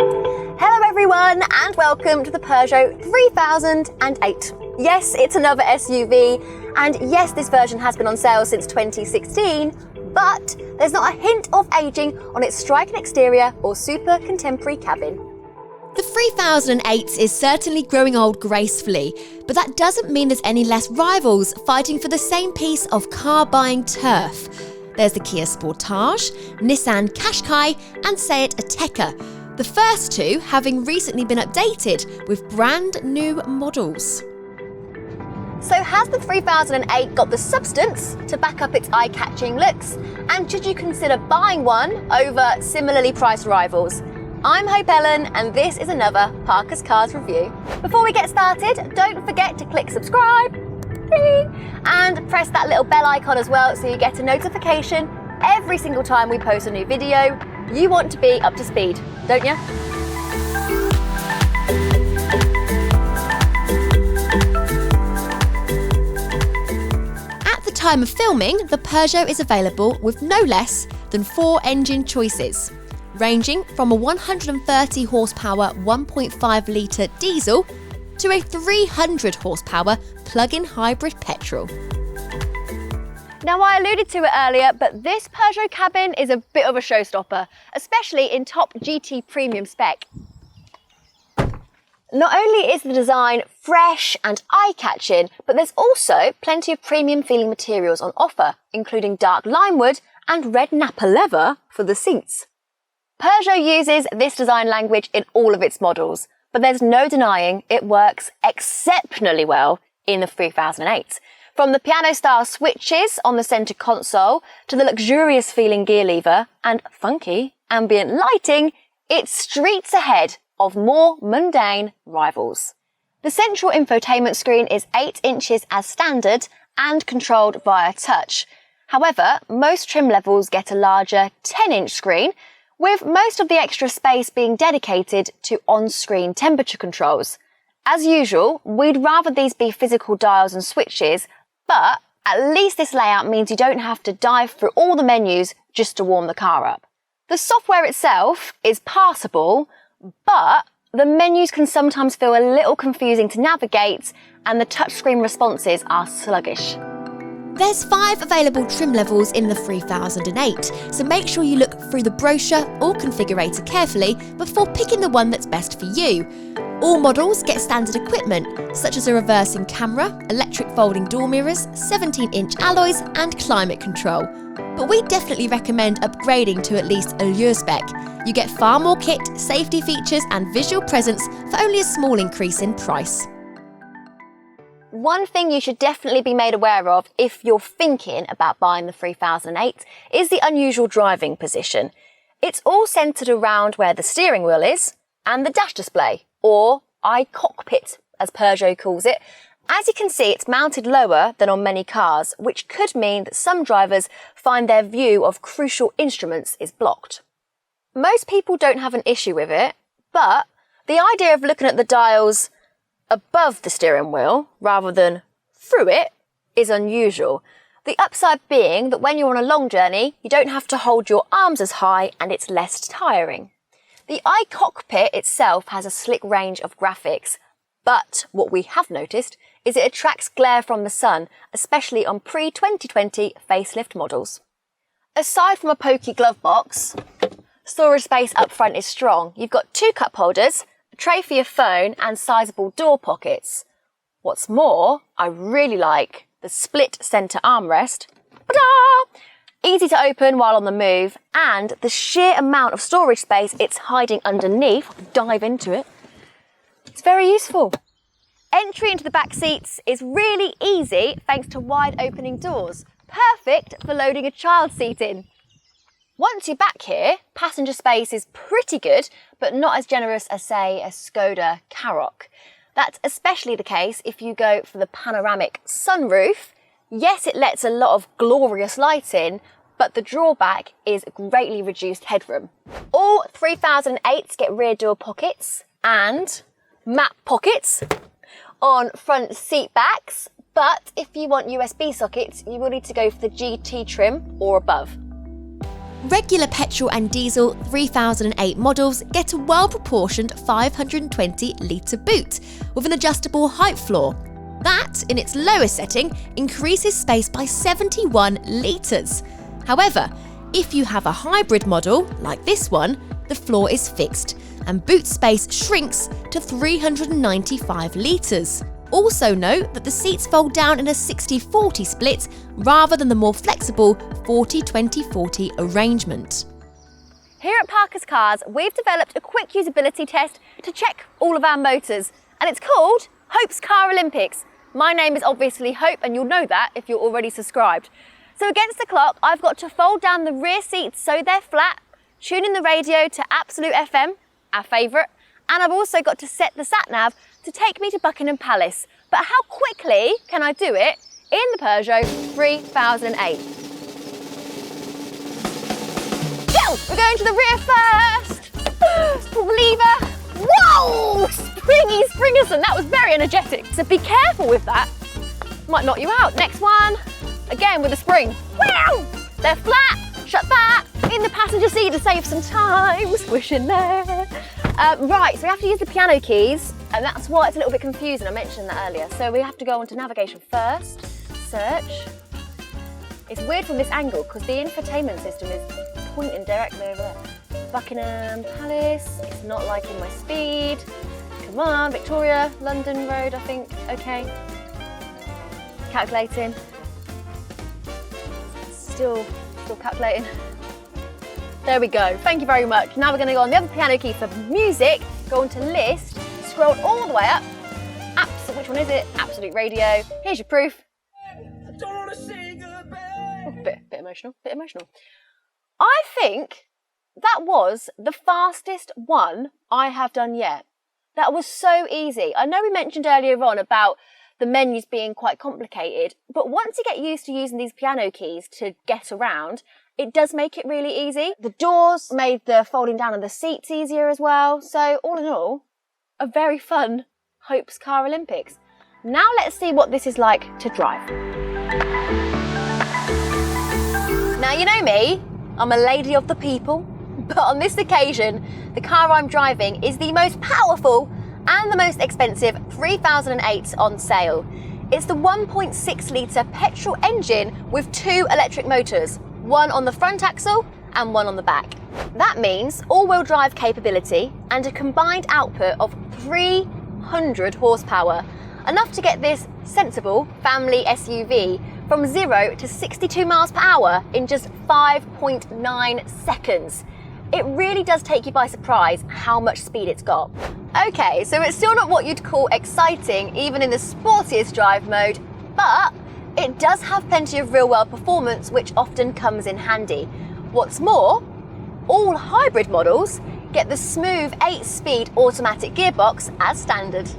Hello everyone and welcome to the Peugeot 3008. Yes, it's another SUV, and yes, this version has been on sale since 2016, but there's not a hint of aging on its striking exterior or super contemporary cabin. The 3008 is certainly growing old gracefully, but that doesn't mean there's any less rivals fighting for the same piece of car-buying turf. There's the Kia Sportage, Nissan Qashqai and SEAT Ateca, the first two having recently been updated with brand new models. So has the 3008 got the substance to back up its eye-catching looks? And should you consider buying one over similarly priced rivals? I'm Hope Ellen and this is another Parker's Cars review. Before we get started, don't forget to click subscribe and press that little bell icon as well so you get a notification every single time we post a new video. You want to be up to speed, don't you? At the time of filming, the Peugeot is available with no less than 4 engine choices, ranging from a 130 horsepower 1.5 litre diesel to a 300 horsepower plug-in hybrid petrol. Now, I alluded to it earlier, but this Peugeot cabin is a bit of a showstopper, especially in top GT premium spec. Not only is the design fresh and eye-catching, but there's also plenty of premium feeling materials on offer, including dark limewood and red Napa leather for the seats. Peugeot uses this design language in all of its models, but there's no denying it works exceptionally well in the 3008. From the piano-style switches on the centre console to the luxurious feeling gear lever and funky ambient lighting, it's streets ahead of more mundane rivals. The central infotainment screen is 8 inches as standard and controlled via touch. However, most trim levels get a larger 10-inch screen, with most of the extra space being dedicated to on-screen temperature controls. As usual, we'd rather these be physical dials and switches, but at least this layout means you don't have to dive through all the menus just to warm the car up. The software itself is passable, but the menus can sometimes feel a little confusing to navigate and the touchscreen responses are sluggish. There's 5 available trim levels in the 3008, so make sure you look through the brochure or configurator carefully before picking the one that's best for you. All models get standard equipment, such as a reversing camera, electric folding door mirrors, 17-inch alloys and climate control. But we definitely recommend upgrading to at least Allure spec. You get far more kit, safety features and visual presence for only a small increase in price. One thing you should definitely be made aware of if you're thinking about buying the 3008 is the unusual driving position. It's all centred around where the steering wheel is and the dash display, or iCockpit as Peugeot calls it. As you can see, it's mounted lower than on many cars, which could mean that some drivers find their view of crucial instruments is blocked. Most people don't have an issue with it, but the idea of looking at the dials above the steering wheel rather than through it is unusual. The upside being that when you're on a long journey, you don't have to hold your arms as high and it's less tiring. The iCockpit itself has a slick range of graphics, but what we have noticed is it attracts glare from the sun, especially on pre-2020 facelift models. Aside from a pokey glove box, storage space up front is strong. You've got 2 cup holders, a tray for your phone and sizable door pockets. What's more, I really like the split centre armrest. Ta-da! Easy to open while on the move, and the sheer amount of storage space it's hiding underneath. Dive into it. It's very useful. Entry into the back seats is really easy thanks to wide opening doors. Perfect for loading a child seat in. Once you're back here, passenger space is pretty good, but not as generous as, say, a Skoda Karoq. That's especially the case if you go for the panoramic sunroof. Yes, it lets a lot of glorious light in, but the drawback is greatly reduced headroom. All 3008s get rear door pockets and map pockets on front seat backs, but if you want USB sockets, you will need to go for the GT trim or above. Regular petrol and diesel 3008 models get a well-proportioned 520-litre boot with an adjustable height floor. That, in its lowest setting, increases space by 71 litres. However, if you have a hybrid model, like this one, the floor is fixed and boot space shrinks to 395 litres. Also note that the seats fold down in a 60-40 split rather than the more flexible 40-20-40 arrangement. Here at Parker's Cars, we've developed a quick usability test to check all of our motors, and it's called Hope's Car Olympics. My name is obviously Hope, and you'll know that if you're already subscribed. So against the clock, I've got to fold down the rear seats so they're flat, tune in the radio to Absolute FM, our favourite, and I've also got to set the sat-nav to take me to Buckingham Palace. But how quickly can I do it in the Peugeot 3008? Go! We're going to the rear first! Pull the lever. Whoa! Springerson, that was very energetic. So be careful with that. Might knock you out. Next one. Again with a spring. Wow! They're flat. Shut that. In the passenger seat to save some time. Squish in there. Right, so we have to use the piano keys, and that's why it's a little bit confusing. I mentioned that earlier. So we have to go onto navigation first, search. It's weird from this angle because the infotainment system is pointing directly over there. Buckingham Palace, it's not liking my speed. Come on, Victoria, London Road, I think. Okay. Calculating. Still calculating. There we go, thank you very much. Now we're going to go on the other piano key for music, go onto list, scroll all the way up. Which one is it? Absolute Radio. Here's your proof. Don't wanna say goodbye. Oh, bit emotional, I think that was the fastest one I have done yet. That was so easy. I know we mentioned earlier on about the menus being quite complicated, but once you get used to using these piano keys to get around, it does make it really easy. The doors made the folding down of the seats easier as well. So all in all, a very fun Hope's Car Olympics. Now let's see what this is like to drive. Now you know me, I'm a lady of the people, but on this occasion, the car I'm driving is the most powerful and the most expensive 3008 on sale. It's the 1.6 litre petrol engine with 2 electric motors, one on the front axle and one on the back. That means all-wheel drive capability and a combined output of 300 horsepower, enough to get this sensible family SUV from 0 to 62 miles per hour in just 5.9 seconds. It really does take you by surprise how much speed it's got. Okay, so it's still not what you'd call exciting, even in the sportiest drive mode, but it does have plenty of real-world performance, which often comes in handy. What's more, all hybrid models get the smooth 8-speed automatic gearbox as standard.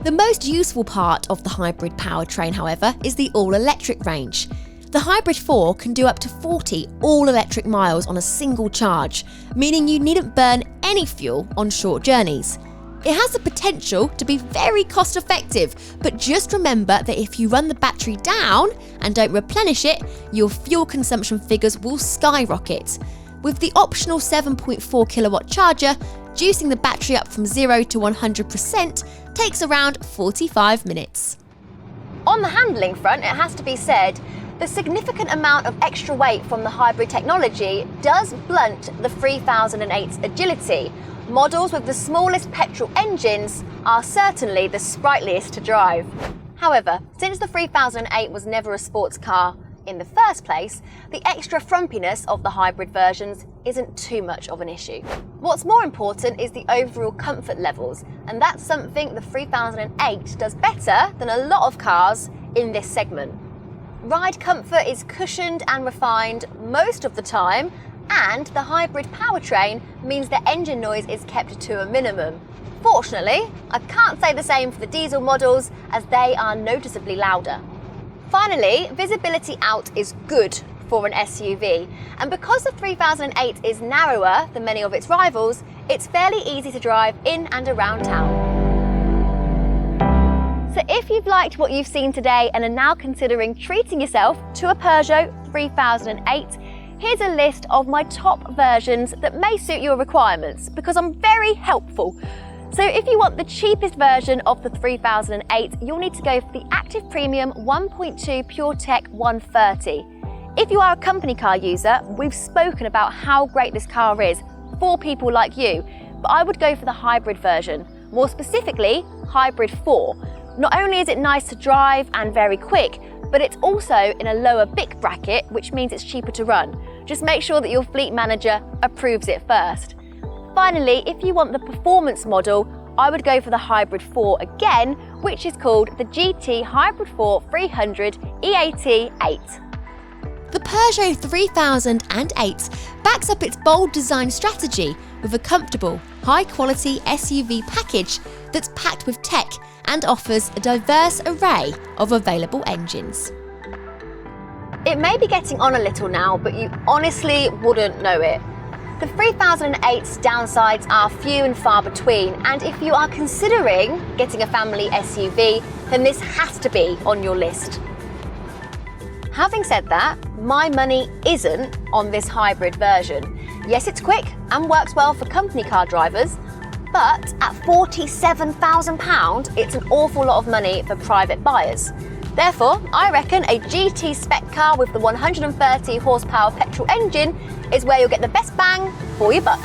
The most useful part of the hybrid powertrain, however, is the all-electric range. The Hybrid 4 can do up to 40 all-electric miles on a single charge, meaning you needn't burn any fuel on short journeys. It has the potential to be very cost-effective, but just remember that if you run the battery down and don't replenish it, your fuel consumption figures will skyrocket. With the optional 7.4 kilowatt charger, juicing the battery up from 0 to 100% takes around 45 minutes. On the handling front, it has to be said, the significant amount of extra weight from the hybrid technology does blunt the 3008's agility. Models with the smallest petrol engines are certainly the sprightliest to drive. However, since the 3008 was never a sports car in the first place, the extra frumpiness of the hybrid versions isn't too much of an issue. What's more important is the overall comfort levels, and that's something the 3008 does better than a lot of cars in this segment. Ride comfort is cushioned and refined most of the time, and the hybrid powertrain means the engine noise is kept to a minimum. Fortunately, I can't say the same for the diesel models, as they are noticeably louder. Finally, visibility out is good for an SUV, and because the 3008 is narrower than many of its rivals, it's fairly easy to drive in and around town. So if you've liked what you've seen today and are now considering treating yourself to a Peugeot 3008, here's a list of my top versions that may suit your requirements because I'm very helpful. So if you want the cheapest version of the 3008, you'll need to go for the Active Premium 1.2 PureTech 130. If you are a company car user, we've spoken about how great this car is for people like you, but I would go for the hybrid version, more specifically Hybrid 4. Not only is it nice to drive and very quick, but it's also in a lower BIC bracket, which means it's cheaper to run. Just make sure that your fleet manager approves it first. Finally, if you want the performance model, I would go for the Hybrid 4 again, which is called the GT Hybrid 4 300 EAT 8. The Peugeot 3008 backs up its bold design strategy with a comfortable, high-quality SUV package that's packed with tech and offers a diverse array of available engines. It may be getting on a little now, but you honestly wouldn't know it. The 3008's downsides are few and far between, and if you are considering getting a family SUV, then this has to be on your list. Having said that, my money isn't on this hybrid version. Yes, it's quick and works well for company car drivers, but at £47,000, it's an awful lot of money for private buyers. Therefore, I reckon a GT spec car with the 130 horsepower petrol engine is where you'll get the best bang for your buck.